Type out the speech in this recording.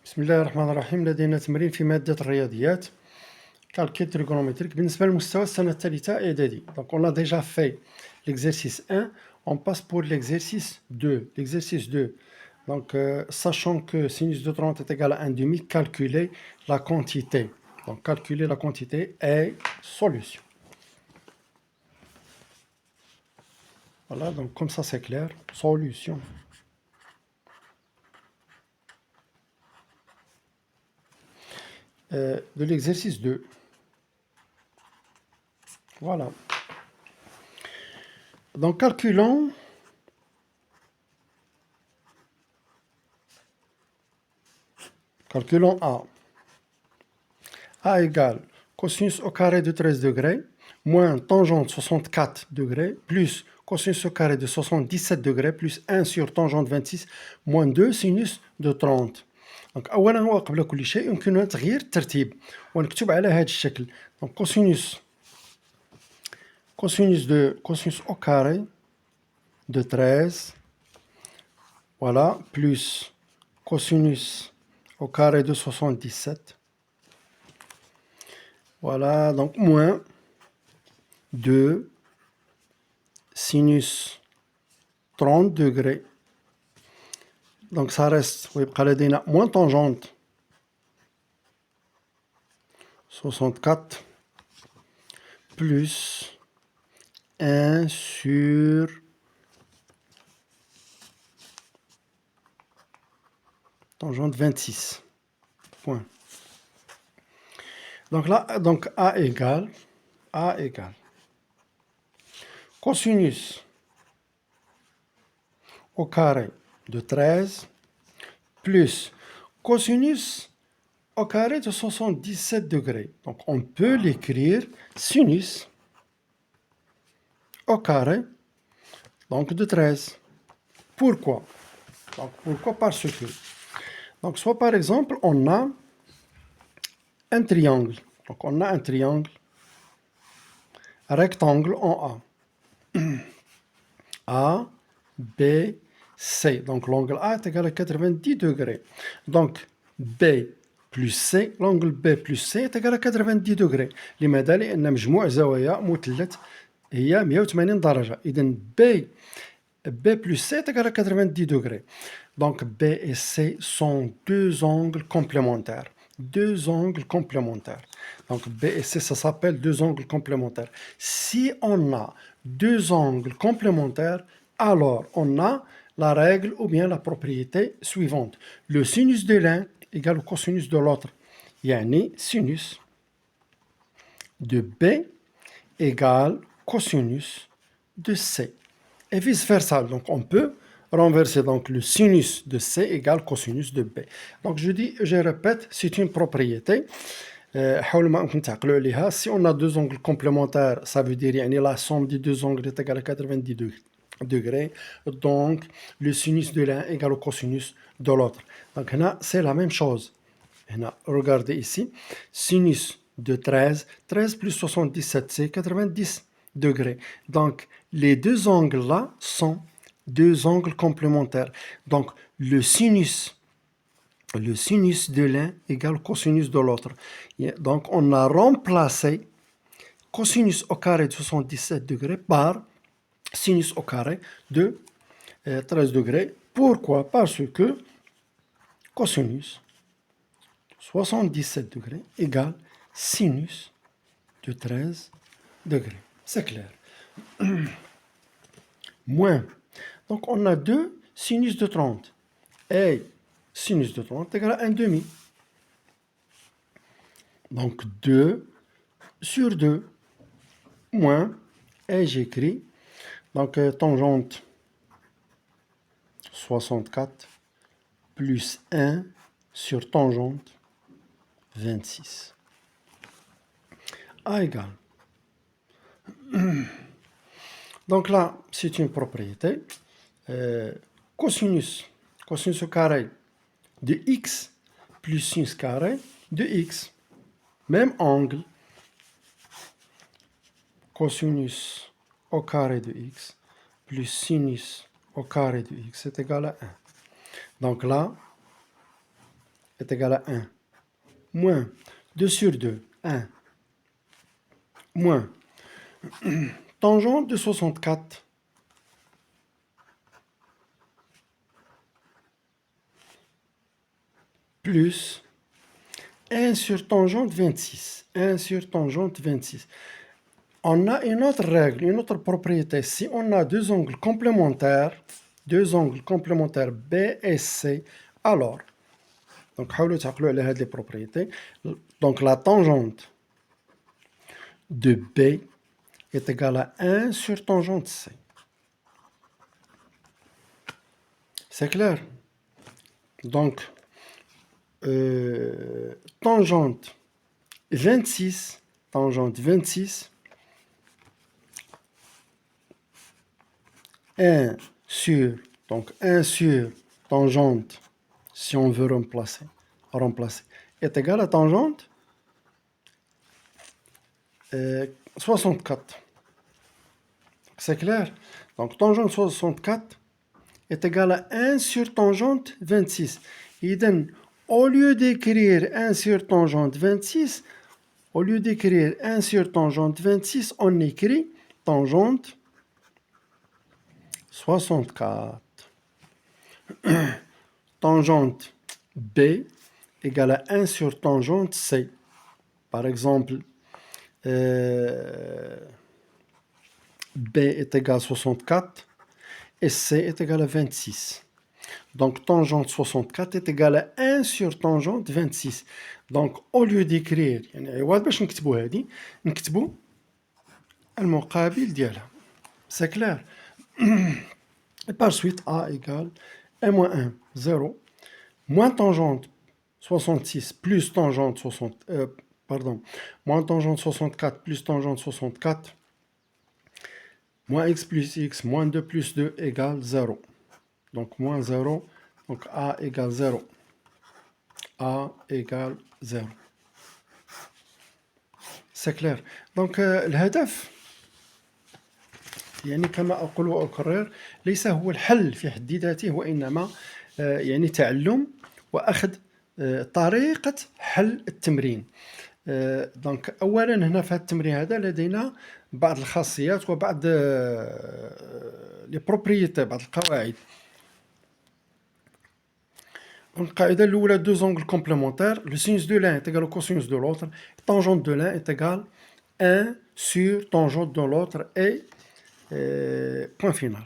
بسم الله الرحمن الرحيم. لدينا تمرين في مادة الرياضيات calcul trigonométrique بالنسبة لمستوى السنة الثالثة إعدادي. Donc on a déjà fait l'exercice 1, on passe pour l'exercice 2. L'exercice 2. Donc sachant que sinus de 30 est égal à 1 demi, calculer la quantité. Donc calculer la quantité et solution. Voilà, donc comme ça c'est clair. Solution. De l'exercice 2. Voilà. Donc calculons A. A égale cosinus au carré de 13 degrés, moins tangente 64 degrés, plus cosinus au carré de 77 degrés, plus 1 sur tangente 26, moins 2 sinus de 30. Donc أولا وقبل كل شيء يمكننا تغيير الترتيب ونكتب على هذا الشكل. Donc cosinus au carré de 13, voilà, plus cosinus au carré de 77. Voilà, donc moins 2 sinus 30 degrés. Donc ça reste, ويبقى لدينا moins tangente 64 plus 1 sur tangente 26. Point. Donc là, donc A égale cosinus au carré de 13 plus cosinus au carré de 77 degrés. Donc on peut l'écrire sinus au carré donc de 13. Pourquoi? Donc pourquoi? Parce que donc soit par exemple on a un triangle. Donc on a un triangle rectangle en A. A, B, C. Donc l'angle A est égal à 90 degrés. Donc B plus C, l'angle B plus C est égal à 90 degrés. لماذا؟ لأن مجموع زوايا مثلث هي 180 درجة. إذن B plus C est égal à 90 degrés. Donc B et C sont deux angles complémentaires. Deux angles complémentaires. Donc B et C, ça s'appelle deux angles complémentaires. Si on a deux angles complémentaires, alors on a la règle ou bien la propriété suivante. Le sinus de l'un égale au cosinus de l'autre. Yani sinus de B égale cosinus de C. Et vice versa. Donc on peut renverser donc le sinus de C égale cosinus de B. Donc je répète, c'est une propriété. Si on a deux angles complémentaires, ça veut dire la somme des deux angles est égale à 90 degrés. Donc le sinus de l'un égale au cosinus de l'autre. Donc là, c'est la même chose. Regardez ici, sinus de 13 plus 77, c'est 90 degrés. Donc les deux angles-là sont deux angles complémentaires. Donc le sinus de l'un égale cosinus de l'autre. Donc on a remplacé cosinus au carré de 77 degrés par sinus au carré de 13 degrés. Pourquoi? Parce que cosinus 77 degrés égale sinus de 13 degrés. C'est clair. Moins. Donc on a deux sinus de 30. Et sinus de 30 égale à 1 demi. Donc 2 sur 2 moins, et j'écris, donc tangente 64 plus 1 sur tangente 26. A égale. Donc là, c'est une propriété. Cosinus au carré de x plus sinus carré de x. Même angle. Cosinus au carré de x plus sinus au carré de x est égal à 1. Donc là, est égal à 1. Moins 2 sur 2, 1. Moins tangente de 64 plus 1 sur tangente 26. 1 sur tangente 26. On a une autre règle, une autre propriété. Si on a deux angles complémentaires B et C, alors, donc, حاولوا تعقلوا على هذه les propriétés. Donc, la tangente de B est égale à 1 sur tangente C. C'est clair? Donc, tangente 26, 1 sur, donc 1 sur tangente, si on veut remplacer, est égal à tangente 64. C'est clair? Donc tangente 64 est égal à 1 sur tangente 26. Et donc, au lieu d'écrire 1 sur tangente 26, on écrit tangente 64. Tangente B égale à 1 sur tangente C. Par exemple, B est égal à 64 et C est égal à 26. Donc, tangente 64 est égal à 1 sur tangente 26. Donc, au lieu d'écrire, باش نكتبوا هذه نكتبوا المقابل ديالها. C'est clair? Et par suite, A égale 1 moins 1, 0, moins tangente 66 plus tangente 60, moins tangente 64 plus tangente 64, moins x plus x, moins 2 plus 2 égale 0. Donc, moins 0, donc A égale 0. A égale 0. C'est clair. Donc, الهدف يعني كما أقول وأكرر ليس هو الحل في حد ذاته وإنما يعني تعلم وأخذ طريقة حل التمرين. دونك أولا هنا في هذا التمرين هذا لدينا بعض الخاصيات وبعض لي بروبريتي بعض القواعد. القاعدة الأولى deux angles complémentaires, le sinus de l'un est égal au cosinus de l'autre, tangente de l'un est égal 1 sur tangente de l'autre et point final.